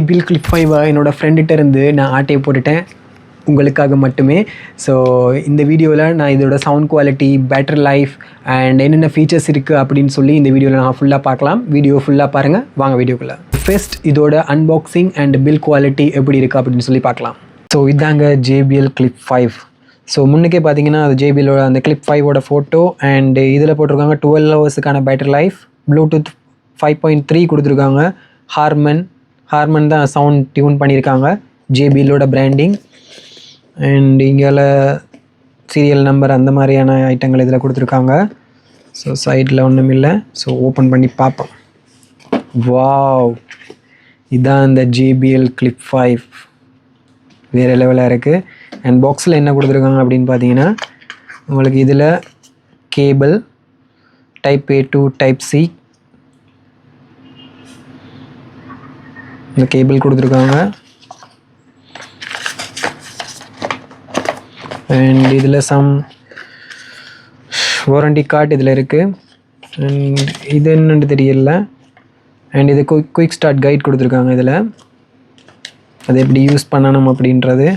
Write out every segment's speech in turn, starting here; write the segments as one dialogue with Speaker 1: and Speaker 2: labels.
Speaker 1: JBL Clip 5 என்னோடய ஃப்ரெண்டுகிட்ட இருந்து நான் ஆட்டையை போட்டுட்டேன் உங்களுக்காக மட்டுமே. ஸோ இந்த வீடியோவில் நான் இதோட sound quality, battery life and என்னென்ன ஃபீச்சர்ஸ் இருக்குது அப்படின்னு சொல்லி இந்த வீடியோவில் நான் ஃபுல்லாக பார்க்கலாம். வீடியோ ஃபுல்லாக பாருங்கள். வாங்க வீடியோக்குள்ளே. ஃபர்ஸ்ட் இதோட அன்பாக்சிங் அண்ட் பில் குவாலிட்டி எப்படி இருக்குது அப்படின்னு சொல்லி பார்க்கலாம். ஸோ இதாங்க JBL Clip 5. ஸோ முன்னுக்கே பார்த்தீங்கன்னா அது JBLோட அந்த Clip 5ஓட ஃபோட்டோ அண்ட் இதில் போட்டிருக்காங்க 12 ஹவர்ஸுக்கான பேட்டரி லைஃப், ப்ளூடூத் 5.3 கொடுத்துருக்காங்க, ஹார்மன் தான் சவுண்ட் டியூன் பண்ணியிருக்காங்க, JBLோட பிராண்டிங் அண்ட் இங்கே சீரியல் நம்பர் அந்த மாதிரியான ஐட்டங்கள் இதில் கொடுத்துருக்காங்க. ஸோ சைடில் ஒன்றும் இல்லை. ஸோ ஓப்பன் பண்ணி பார்ப்போம். வாவ், இதான் இந்த JBL Clip 5 வேறு லெவலாக இருக்குது. அண்ட் பாக்ஸில் என்ன கொடுத்துருக்காங்க அப்படின்னு பார்த்தீங்கன்னா உங்களுக்கு இதில் cable type A to type C இந்த கேபிள் கொடுத்துருக்காங்க. அண்ட் இதில் சம் வாரண்டி கார்டு இதில் இருக்குது. அண்ட் இது என்னென்னு தெரியல. அண்ட் இது குயிக் ஸ்டார்ட் கைட் கொடுத்துருக்காங்க. இதில் அது எப்படி யூஸ் பண்ணணும் அப்படின்றது.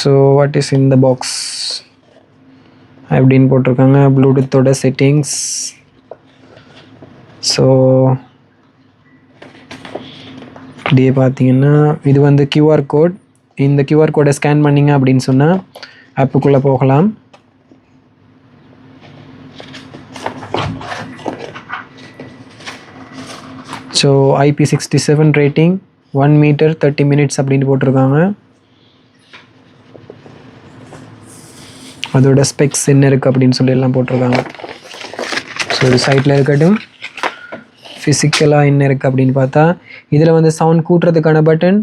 Speaker 1: So what is in the box அப்படின்னு போட்டிருக்காங்க. ப்ளூடூத்தோட செட்டிங்ஸ். ஸோ இப்படியே பார்த்தீங்கன்னா இது வந்து QR கோட். இந்த QR கோடை ஸ்கேன் பண்ணிங்க அப்படின்னு சொன்னால் ஆப்புக்குள்ளே போகலாம். So IP67 rating, 1 metre 30 minutes அப்படின்னு போட்டிருக்காங்க. அதோட ஸ்பெக்ஸ் என்ன இருக்குது அப்படின்னு சொல்லி எல்லாம் போட்டிருக்காங்க. ஸோ இது சைட்டில் இருக்கட்டும். ஃபிசிக்கலாக என்ன இருக்குது அப்படின்னு பார்த்தா இதில் வந்து சவுண்ட் கூட்டுறதுக்கான பட்டன்,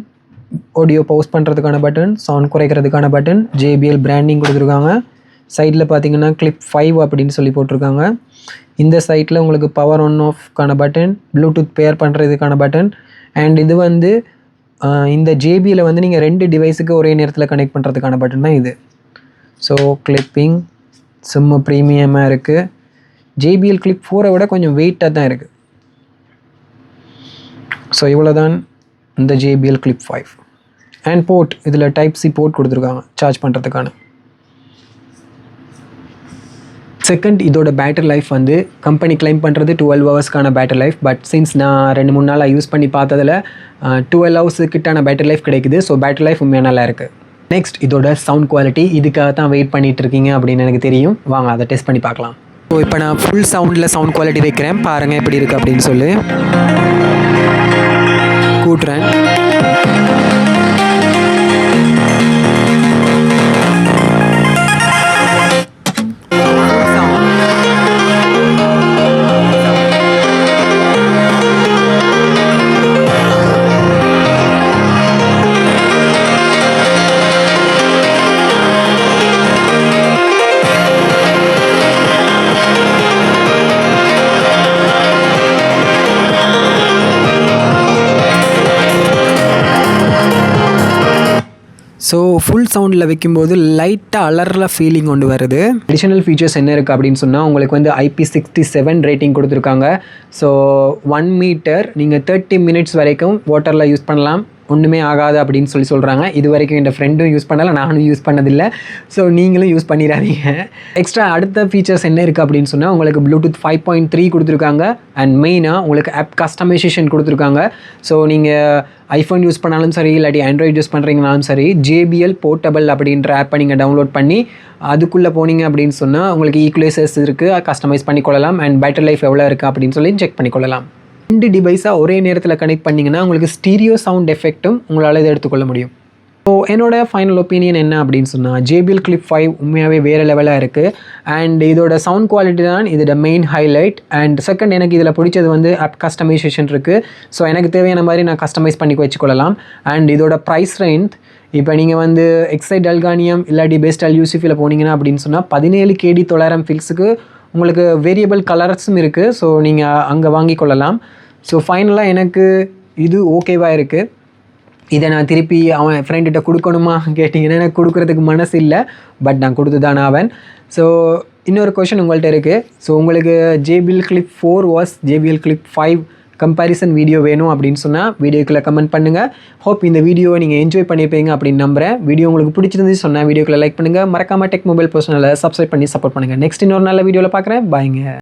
Speaker 1: ஆடியோ பவுஸ் பண்ணுறதுக்கான பட்டன், சவுண்ட் குறைக்கிறதுக்கான பட்டன், JBL பிராண்டிங் கொடுத்துருக்காங்க. சைடில் பார்த்தீங்கன்னா Clip 5 அப்படின்னு சொல்லி போட்டிருக்காங்க. இந்த சைட்டில் உங்களுக்கு பவர் ஆன் ஆஃப்கான பட்டன், ப்ளூடூத் பேர் பண்ணுறதுக்கான பட்டன் அண்ட் இது வந்து இந்த JBL வந்து நீங்கள் 2 டிவைஸுக்கு ஒரே நேரத்தில் கனெக்ட் பண்ணுறதுக்கான பட்டன் தான் இது. ஸோ கிளிப்பிங் செம்ம ப்ரீமியமாக இருக்குது. JBL Clip 4 விட கொஞ்சம் வெயிட்டாக தான் இருக்குது. ஸோ இவ்வளோ தான் இந்த JBL Clip 5. அண்ட் போர்ட் இதில் டைப் C போர்ட் கொடுத்துருக்காங்க சார்ஜ் பண்ணுறதுக்கான. செகண்ட், இதோட பேட்டரி லைஃப் வந்து கம்பெனி கிளைம் பண்ணுறது 12 ஹவர்ஸ்க்கான பேட்டரி லைஃப். பட் சின்ஸ் நான் 2-3 நாளாக யூஸ் பண்ணி பார்த்ததில் 12 ஹவர்ஸ் கிட்டான பேட்டரி லைஃப் கிடைக்குது. ஸோ பேட்டரி லைஃப் உண்மையாக நல்லா இருக்குது. நெக்ஸ்ட், இதோட சவுண்ட் குவாலிட்டி. இதுக்காக தான் வெயிட் பண்ணிகிட்டு இருக்கீங்க அப்படின்னு எனக்கு தெரியும். வாங்க அதை டெஸ்ட் பண்ணி பார்க்கலாம். ஸோ இப்போ நான் ஃபுல் சவுண்டில் சவுண்ட் குவாலிட்டி வைக்கிறேன். பாருங்கள் எப்படி இருக்குது அப்படின்னு சொல்லி கூட்டுறேன். ஸோ ஃபுல் சவுண்டில் வைக்கும்போது லைட்டாக அலர்ல ஃபீலிங் கொண்டு வருது. அடிஷனல் ஃபீச்சர்ஸ் என்ன இருக்குது அப்படின்னு சொன்னால் உங்களுக்கு வந்து IP67 ரேட்டிங் கொடுத்துருக்காங்க. ஸோ 1 மீட்டர் நீங்கள் 30 மினிட்ஸ் வரைக்கும் வாட்டரில் யூஸ் பண்ணலாம், ஒன்றுமே ஆகாது அப்படின்னு சொல்கிறாங்க. இது வரைக்கும் என் ஃப்ரெண்டும் யூஸ் பண்ணலை, நானும் யூஸ் பண்ணதில்லை. ஸோ நீங்களும் யூஸ் பண்ணிடாதீங்க. எக்ஸ்ட்ரா அடுத்த ஃபீச்சர்ஸ் என்ன இருக்குது அப்படின்னு சொன்னால் உங்களுக்கு ப்ளூடூத் 5.3 கொடுத்துருக்காங்க அண்ட் மெயினாக உங்களுக்கு ஆப் கஸ்டமைசேஷன் கொடுத்துருக்காங்க. ஸோ நீங்கள் ஐஃபோன் யூஸ் பண்ணாலும் சரி, இல்லாட்டி ஆண்ட்ராய்டு யூஸ் பண்ணுறீங்கனாலும் சரி, JBL போர்ட்டபிள் அப்படின்ற ஆப்பை நீங்கள் டவுன்லோட் பண்ணி அதுக்குள்ளே போனீங்க அப்படின்னு சொன்னால் உங்களுக்கு ஈக்குவலைசர்ஸ் இருக்குது, கஸ்டமைஸ் பண்ணிக்கொள்ளலாம் அண்ட் பேட்டரி லைஃப் எவ்வளோ இருக்குது அப்படின்னு சொல்லி செக் பண்ணிக்கொள்ளலாம். 2 டிவைஸாக ஒரே நேரத்தில் கனெக்ட் பண்ணிங்கன்னா உங்களுக்கு ஸ்டீரியோ சவுண்ட் எஃபெக்ட்டும் உங்களால் இதை எடுத்துக்கொள்ள முடியும். ஸோ என்னோடய ஃபைனல் ஒப்பீனியன் என்ன அப்படின்னு சொன்னால் JBL Clip 5 உண்மையாகவே வேறு லெவலாக இருக்குது. அண்ட் இதோட சவுண்ட் குவாலிட்டி தான் இதோட மெயின் ஹைலைட். அண்ட் செகண்ட், எனக்கு இதில் பிடிச்சது வந்து ஆப் கஸ்டமைசேஷன் இருக்குது. ஸோ எனக்கு தேவையான மாதிரி நான் கஸ்டமைஸ் பண்ணி வச்சுக்கொள்ளலாம். அண்ட் இதோட ப்ரைஸ் ரேஞ்ச் இப்போ நீங்கள் வந்து எக்ஸைட் அல்கானியம் இல்லாட்டி பெஸ்ட் யூசிஃபில் போனீங்கன்னா அப்படின்னு சொன்னால் 17 KD 900 ஃபில்ஸுக்கு உங்களுக்கு வேரியபிள் கலர்ஸும் இருக்குது. ஸோ நீங்கள் அங்கே வாங்கிக்கொள்ளலாம். ஸோ ஃபைனலாக எனக்கு இது ஓகேவாக இருக்குது. இதை நான் திருப்பி அவன் ஃப்ரெண்ட்கிட்ட கொடுக்கணுமா கேட்டிங்கன்னா எனக்கு கொடுக்குறதுக்கு மனசு இல்லை. பட் நான் கொடுத்து தானே அவன். ஸோ இன்னொரு கொஷின் உங்கள்கிட்ட இருக்குது. ஸோ உங்களுக்கு JBL Clip 4 was JBL Clip 5 comparison video வேணும் அப்படின்னு சொன்னால் வீடியோக்குள்ளே கமெண்ட் பண்ணுங்கள். ஹோப் இந்த வீடியோவை நீங்கள் என்ஜாய் பண்ணியிருப்பீங்க அப்படின்னு நம்புகிறேன். வீடியோ உங்களுக்கு பிடிச்சிருந்து சொன்னால் வீடியோக்குள்ளே லைக் பண்ணுங்கள். மறக்காமல் டெக் மொபைல் பர்சனலை சப்ஸ்கிரைப் பண்ணி சப்போர்ட் பண்ணுங்கள். நெக்ஸ்ட் இன்னொரு நல்ல வீடியோவில் பார்க்குறேன். பாய்ங்க.